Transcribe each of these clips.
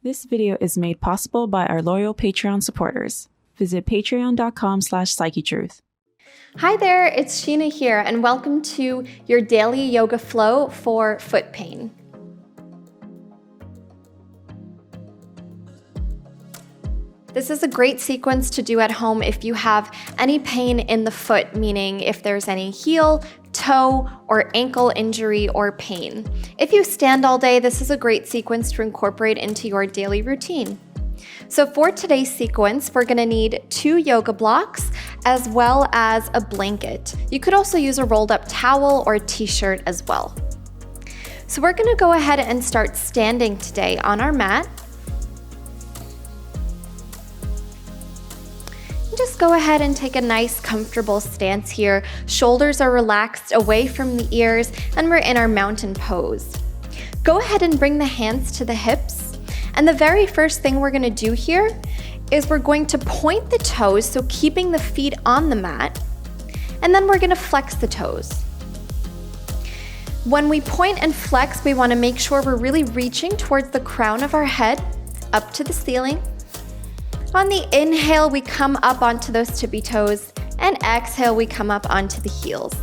This video is made possible by our loyal Patreon supporters. Visit patreon.com/Psychetruth. Hi there, it's Sheena here, and welcome to your daily yoga flow for foot pain. This is a great sequence to do at home if you have any pain in the foot, meaning if there's any heel, toe, or ankle injury or pain. If you stand all day, this is a great sequence to incorporate into your daily routine. So for today's sequence, we're gonna need 2 yoga blocks as well as a blanket. You could also use a rolled up towel or a t-shirt as well. So we're gonna go ahead and start standing today on our mat. Just go ahead and take a nice comfortable stance here. Shoulders are relaxed away from the ears and we're in our mountain pose. Go ahead and bring the hands to the hips. And the very first thing we're gonna do here is we're going to point the toes, so keeping the feet on the mat, and then we're gonna flex the toes. When we point and flex, we wanna make sure we're really reaching towards the crown of our head, up to the ceiling. On the inhale, we come up onto those tippy toes, and exhale, we come up onto the heels.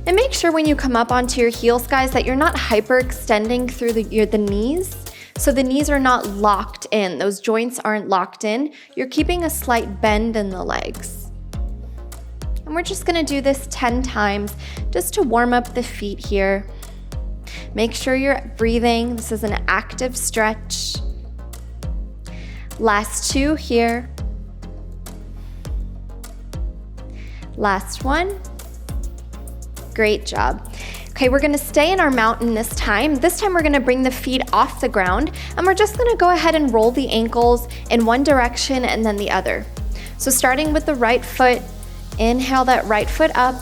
And make sure when you come up onto your heels, guys, that you're not hyperextending through the knees. So the knees are not locked in. Those joints aren't locked in. You're keeping a slight bend in the legs. And we're just gonna do this 10 times just to warm up the feet here. Make sure you're breathing. This is an active stretch. Last 2 here. Last one. Great job. Okay, we're gonna stay in our mountain this time. This time we're gonna bring the feet off the ground and we're just gonna go ahead and roll the ankles in one direction and then the other. So starting with the right foot, inhale that right foot up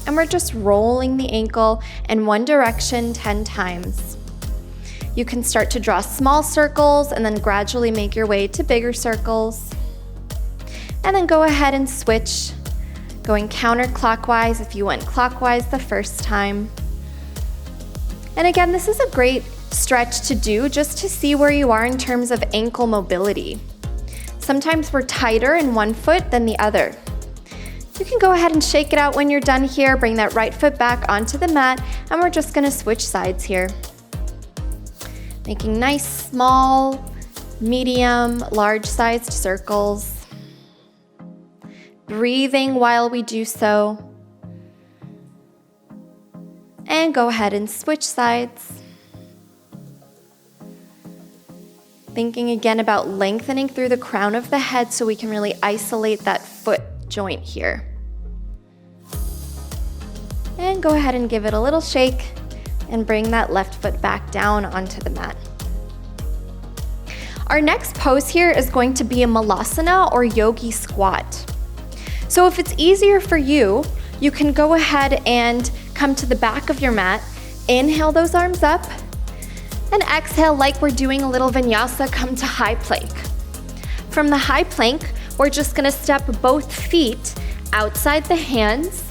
and we're just rolling the ankle in one direction 10 times. You can start to draw small circles and then gradually make your way to bigger circles. And then go ahead and switch, going counterclockwise if you went clockwise the first time. And again, this is a great stretch to do just to see where you are in terms of ankle mobility. Sometimes we're tighter in one foot than the other. You can go ahead and shake it out when you're done here, bring that right foot back onto the mat, and we're just gonna switch sides here. Making nice, small, medium, large-sized circles. Breathing while we do so. And go ahead and switch sides. Thinking again about lengthening through the crown of the head so we can really isolate that foot joint here. And go ahead and give it a little shake and bring that left foot back down onto the mat. Our next pose here is going to be a Malasana or Yogi squat. So if it's easier for you, you can go ahead and come to the back of your mat, inhale those arms up, and exhale like we're doing a little vinyasa, come to high plank. From the high plank, we're just gonna step both feet outside the hands,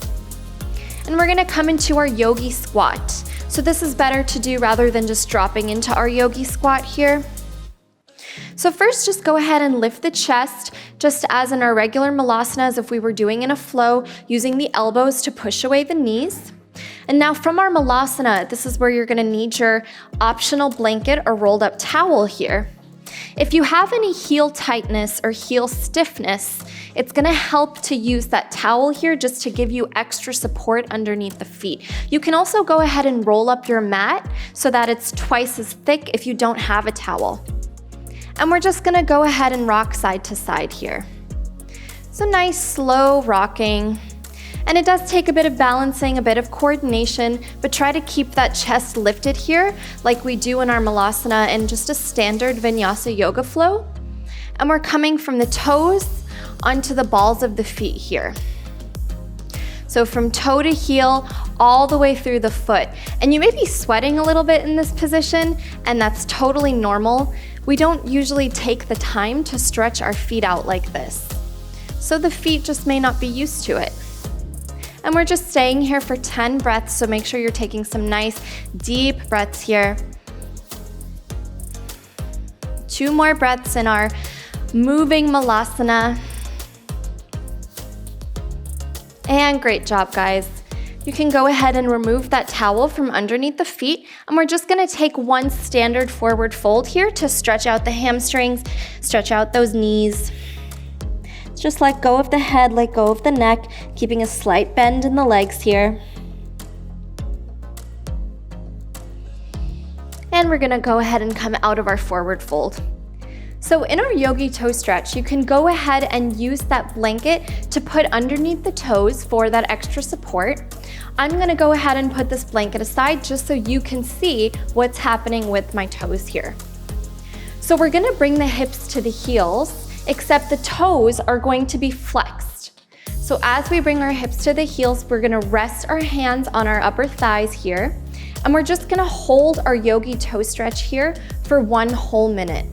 and we're gonna come into our Yogi squat. So this is better to do rather than just dropping into our Yogi squat here. So first, just go ahead and lift the chest, just as in our regular Malasana, as if we were doing in a flow, using the elbows to push away the knees. And now from our Malasana, this is where you're gonna need your optional blanket or rolled up towel here. If you have any heel tightness or heel stiffness, it's gonna help to use that towel here just to give you extra support underneath the feet. You can also go ahead and roll up your mat so that it's twice as thick if you don't have a towel. And we're just gonna go ahead and rock side to side here. So nice, slow rocking. And it does take a bit of balancing, a bit of coordination, but try to keep that chest lifted here like we do in our Malasana and just a standard vinyasa yoga flow. And we're coming from the toes onto the balls of the feet here. So from toe to heel, all the way through the foot. And you may be sweating a little bit in this position, and that's totally normal. We don't usually take the time to stretch our feet out like this. So the feet just may not be used to it. And we're just staying here for 10 breaths, so make sure you're taking some nice deep breaths here. 2 more breaths in our moving Malasana. And great job, guys. You can go ahead and remove that towel from underneath the feet, and we're just gonna take one standard forward fold here to stretch out the hamstrings, stretch out those knees. Just let go of the head, let go of the neck, keeping a slight bend in the legs here. And we're gonna go ahead and come out of our forward fold. So in our yogi toe stretch, you can go ahead and use that blanket to put underneath the toes for that extra support. I'm gonna go ahead and put this blanket aside just so you can see what's happening with my toes here. So we're gonna bring the hips to the heels, except the toes are going to be flexed. So as we bring our hips to the heels, we're gonna rest our hands on our upper thighs here, and we're just gonna hold our yogi toe stretch here for 1 whole minute.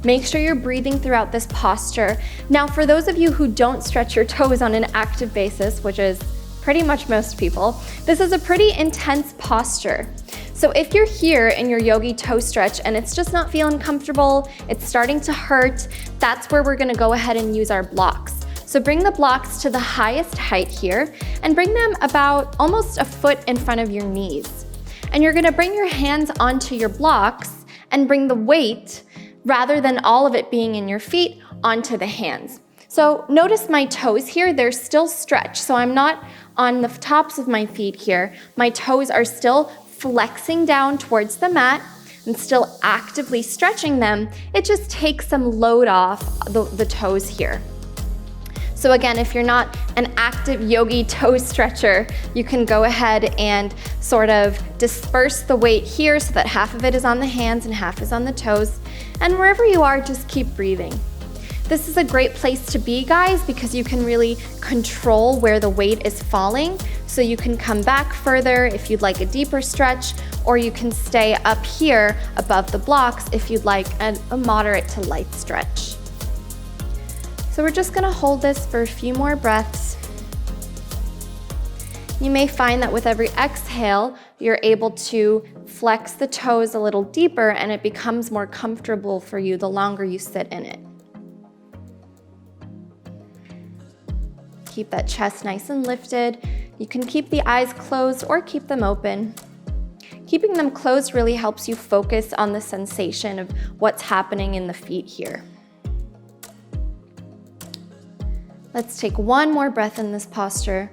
Make sure you're breathing throughout this posture. Now, for those of you who don't stretch your toes on an active basis, which is pretty much most people, this is a pretty intense posture. So if you're here in your yogi toe stretch and it's just not feeling comfortable, it's starting to hurt, that's where we're gonna go ahead and use our blocks. So bring the blocks to the highest height here and bring them about almost a foot in front of your knees. And you're gonna bring your hands onto your blocks and bring the weight, rather than all of it being in your feet, onto the hands. So notice my toes here, they're still stretched. So I'm not on the tops of my feet here. My toes are still flexing down towards the mat and still actively stretching them. It just takes some load off the toes here. So again, if you're not an active yogi toe stretcher, you can go ahead and sort of disperse the weight here so that half of it is on the hands and half is on the toes. And wherever you are, just keep breathing. This is a great place to be, guys, because you can really control where the weight is falling. So you can come back further if you'd like a deeper stretch, or you can stay up here above the blocks if you'd like a moderate to light stretch. So we're just gonna hold this for a few more breaths. You may find that with every exhale, you're able to flex the toes a little deeper and it becomes more comfortable for you the longer you sit in it. Keep that chest nice and lifted. You can keep the eyes closed or keep them open. Keeping them closed really helps you focus on the sensation of what's happening in the feet here. Let's take one more breath in this posture.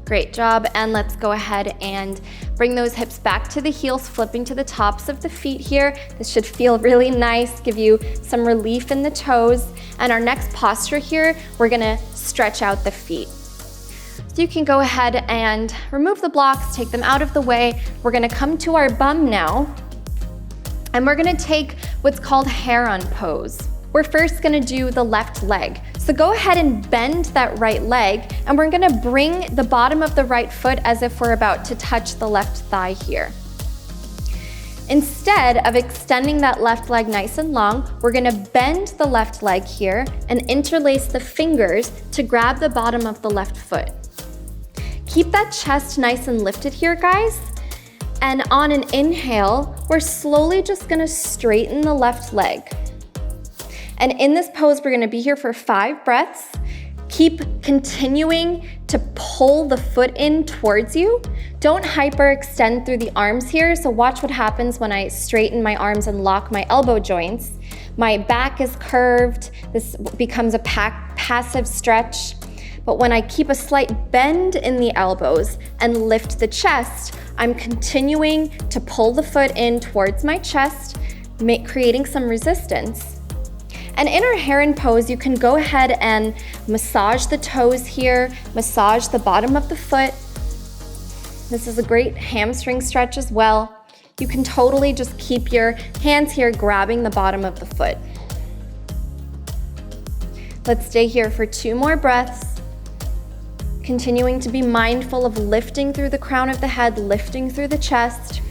Great job, and let's go ahead and bring those hips back to the heels, flipping to the tops of the feet here. This should feel really nice, give you some relief in the toes. And our next posture here, we're gonna stretch out the feet. So you can go ahead and remove the blocks, take them out of the way. We're gonna come to our bum now, and we're gonna take what's called Heron pose. We're first gonna do the left leg. So go ahead and bend that right leg, and we're gonna bring the bottom of the right foot as if we're about to touch the left thigh here. Instead of extending that left leg nice and long, we're gonna bend the left leg here and interlace the fingers to grab the bottom of the left foot. Keep that chest nice and lifted here, guys. And on an inhale, we're slowly just gonna straighten the left leg. And in this pose, we're gonna be here for 5 breaths. Keep continuing to pull the foot in towards you. Don't hyperextend through the arms here. So watch what happens when I straighten my arms and lock my elbow joints. My back is curved. This becomes a passive stretch. But when I keep a slight bend in the elbows and lift the chest, I'm continuing to pull the foot in towards my chest, creating some resistance. And in our Heron pose, you can go ahead and massage the toes here, massage the bottom of the foot. This is a great hamstring stretch as well. You can totally just keep your hands here grabbing the bottom of the foot. Let's stay here for 2 more breaths. Continuing to be mindful of lifting through the crown of the head, lifting through the chest.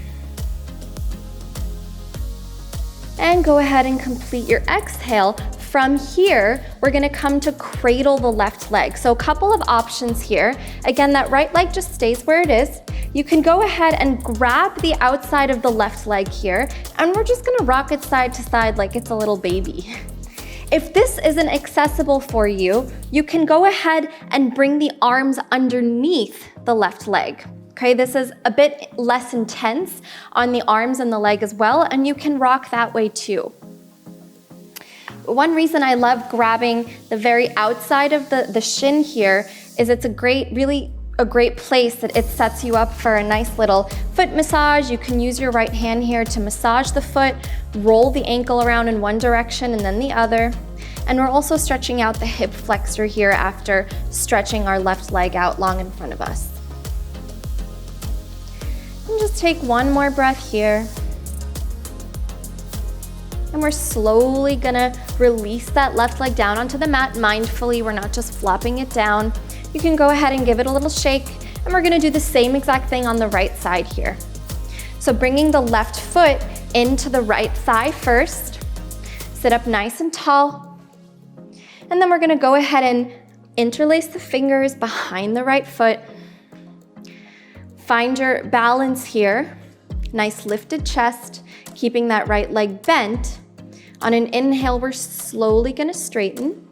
And go ahead and complete your exhale From here, we're gonna come to cradle the left leg. So a couple of options here. Again, that right leg just stays where it is. You can go ahead and grab the outside of the left leg here, and we're just gonna rock it side to side like it's a little baby. If this isn't accessible for you, you can go ahead and bring the arms underneath the left leg. Okay, this is a bit less intense on the arms and the leg as well, and you can rock that way too. One reason I love grabbing the very outside of the shin here is it's really a great place that it sets you up for a nice little foot massage. You can use your right hand here to massage the foot, roll the ankle around in one direction and then the other. And we're also stretching out the hip flexor here after stretching our left leg out long in front of us. And just take one more breath here. And we're slowly gonna release that left leg down onto the mat mindfully. We're not just flopping it down. You can go ahead and give it a little shake, and we're gonna do the same exact thing on the right side here. So bringing the left foot into the right thigh first, sit up nice and tall, and then we're gonna go ahead and interlace the fingers behind the right foot. Find your balance here, nice lifted chest, keeping that right leg bent. On an inhale, we're slowly gonna straighten.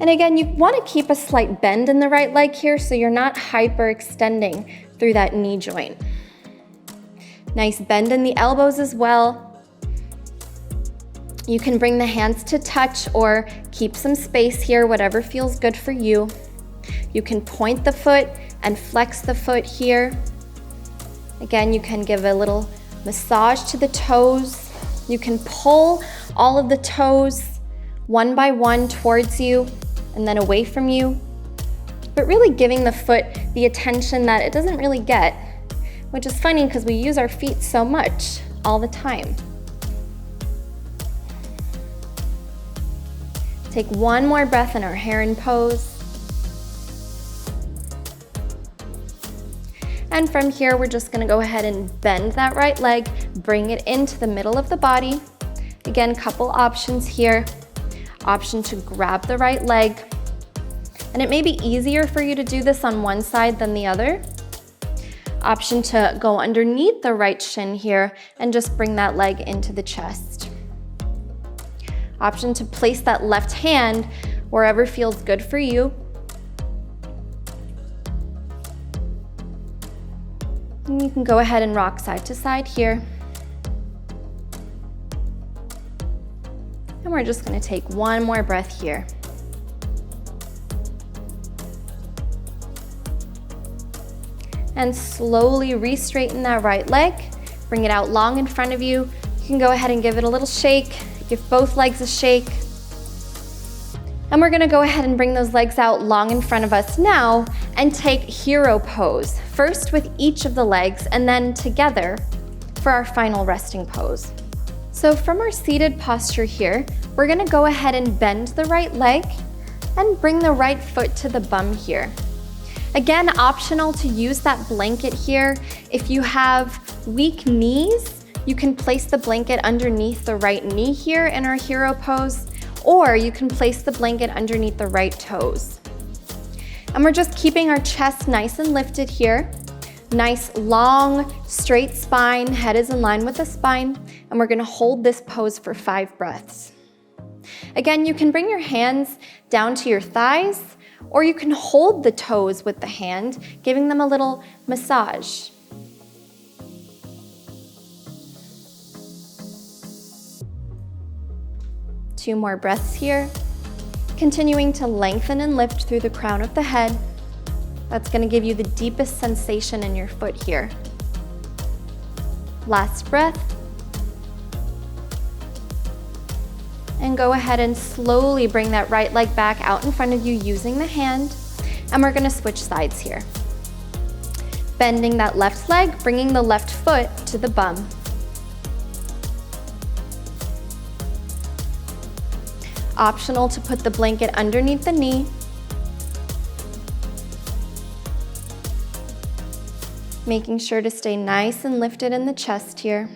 And again, you wanna keep a slight bend in the right leg here so you're not hyperextending through that knee joint. Nice bend in the elbows as well. You can bring the hands to touch or keep some space here, whatever feels good for you. You can point the foot and flex the foot here. Again, you can give a little massage to the toes. You can pull all of the toes one by one towards you and then away from you, but really giving the foot the attention that it doesn't really get, which is funny because we use our feet so much all the time. Take one more breath in our Heron pose. And from here, we're just gonna go ahead and bend that right leg, bring it into the middle of the body. Again, couple options here. Option to grab the right leg. And it may be easier for you to do this on one side than the other. Option to go underneath the right shin here and just bring that leg into the chest. Option to place that left hand wherever feels good for you. And you can go ahead and rock side to side here. And we're just gonna take one more breath here. And slowly re-straighten that right leg. Bring it out long in front of you. You can go ahead and give it a little shake. Give both legs a shake. And we're gonna go ahead and bring those legs out long in front of us now and take hero pose. First with each of the legs and then together for our final resting pose. So from our seated posture here, we're gonna go ahead and bend the right leg and bring the right foot to the bum here. Again, optional to use that blanket here. If you have weak knees, you can place the blanket underneath the right knee here in our hero pose, or you can place the blanket underneath the right toes. And we're just keeping our chest nice and lifted here. Nice, long, straight spine, head is in line with the spine, and we're gonna hold this pose for 5 breaths. Again, you can bring your hands down to your thighs, or you can hold the toes with the hand, giving them a little massage. Two more breaths here. Continuing to lengthen and lift through the crown of the head. That's going to give you the deepest sensation in your foot here. Last breath. And go ahead and slowly bring that right leg back out in front of you using the hand. And we're going to switch sides here. Bending that left leg, bringing the left foot to the bum. Optional to put the blanket underneath the knee. Making sure to stay nice and lifted in the chest here.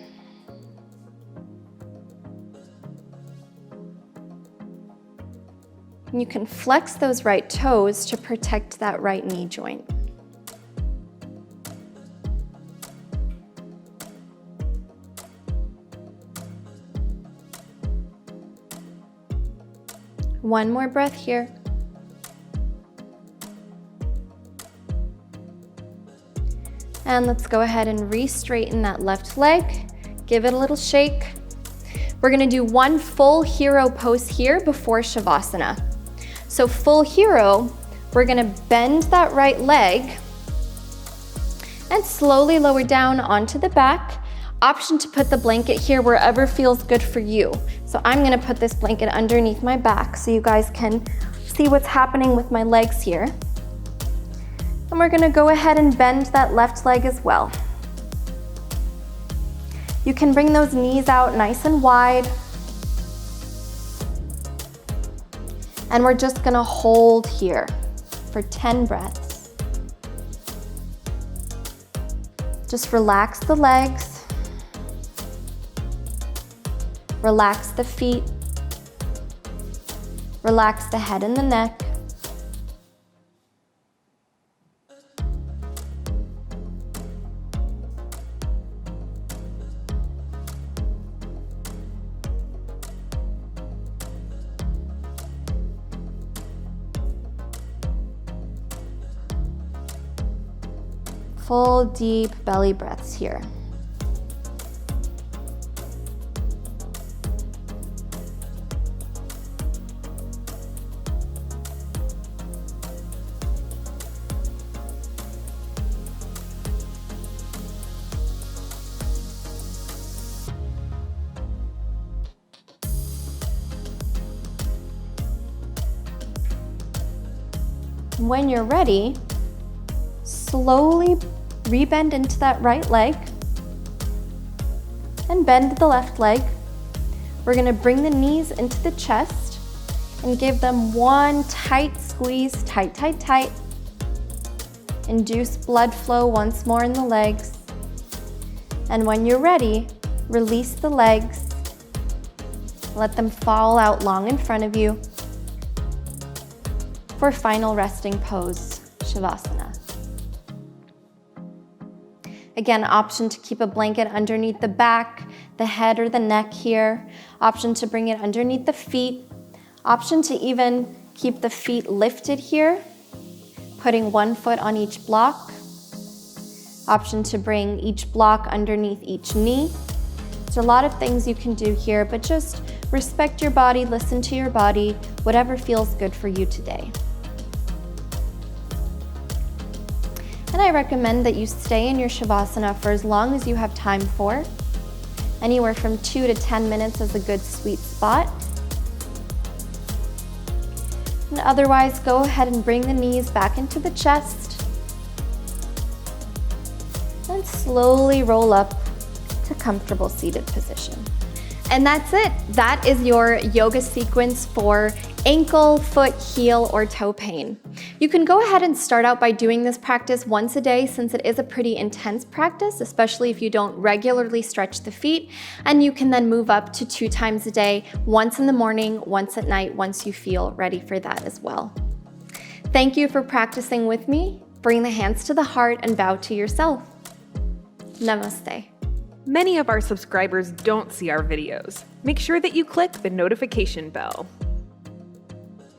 And you can flex those right toes to protect that right knee joint. One more breath here. And let's go ahead and re-straighten that left leg. Give it a little shake. We're gonna do one full hero pose here before Shavasana. So full hero, we're gonna bend that right leg and slowly lower down onto the back. Option to put the blanket here wherever feels good for you. So I'm gonna put this blanket underneath my back so you guys can see what's happening with my legs here. And we're gonna go ahead and bend that left leg as well. You can bring those knees out nice and wide. And we're just gonna hold here for 10 breaths. Just relax the legs. Relax the feet. Relax the head and the neck. Full deep belly breaths here. When you're ready, slowly rebend into that right leg and bend the left leg. We're gonna bring the knees into the chest and give them one tight squeeze, tight, tight, tight. Induce blood flow once more in the legs. And when you're ready, release the legs. Let them fall out long in front of you for final resting pose, Shavasana. Again, option to keep a blanket underneath the back, the head or the neck here. Option to bring it underneath the feet. Option to even keep the feet lifted here, putting one foot on each block. Option to bring each block underneath each knee. There's a lot of things you can do here, but just respect your body, listen to your body, whatever feels good for you today. And I recommend that you stay in your Shavasana for as long as you have time for. Anywhere from 2 to 10 minutes is a good sweet spot. And otherwise, go ahead and bring the knees back into the chest. And slowly roll up to comfortable seated position. And that's it. That is your yoga sequence for ankle, foot, heel, or toe pain. You can go ahead and start out by doing this practice once a day since it is a pretty intense practice, especially if you don't regularly stretch the feet. And you can then move up to 2 times a day, once in the morning, once at night, once you feel ready for that as well. Thank you for practicing with me. Bring the hands to the heart and bow to yourself. Namaste. Many of our subscribers don't see our videos. Make sure that you click the notification bell.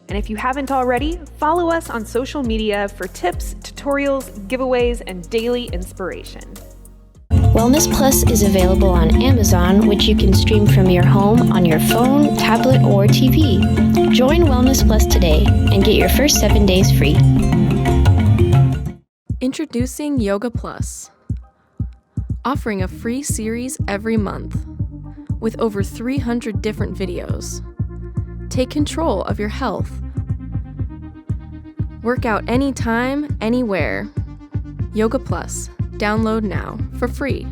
And if you haven't already, follow us on social media for tips, tutorials, giveaways, and daily inspiration. WellnessPLUS is available on Amazon, which you can stream from your home on your phone, tablet, or TV. Join WellnessPLUS today and get your first 7 days free. Introducing Yoga Plus, offering a free series every month with over 300 different videos. Take control of your health. Work out anytime, anywhere. Yoga Plus. Download now for free.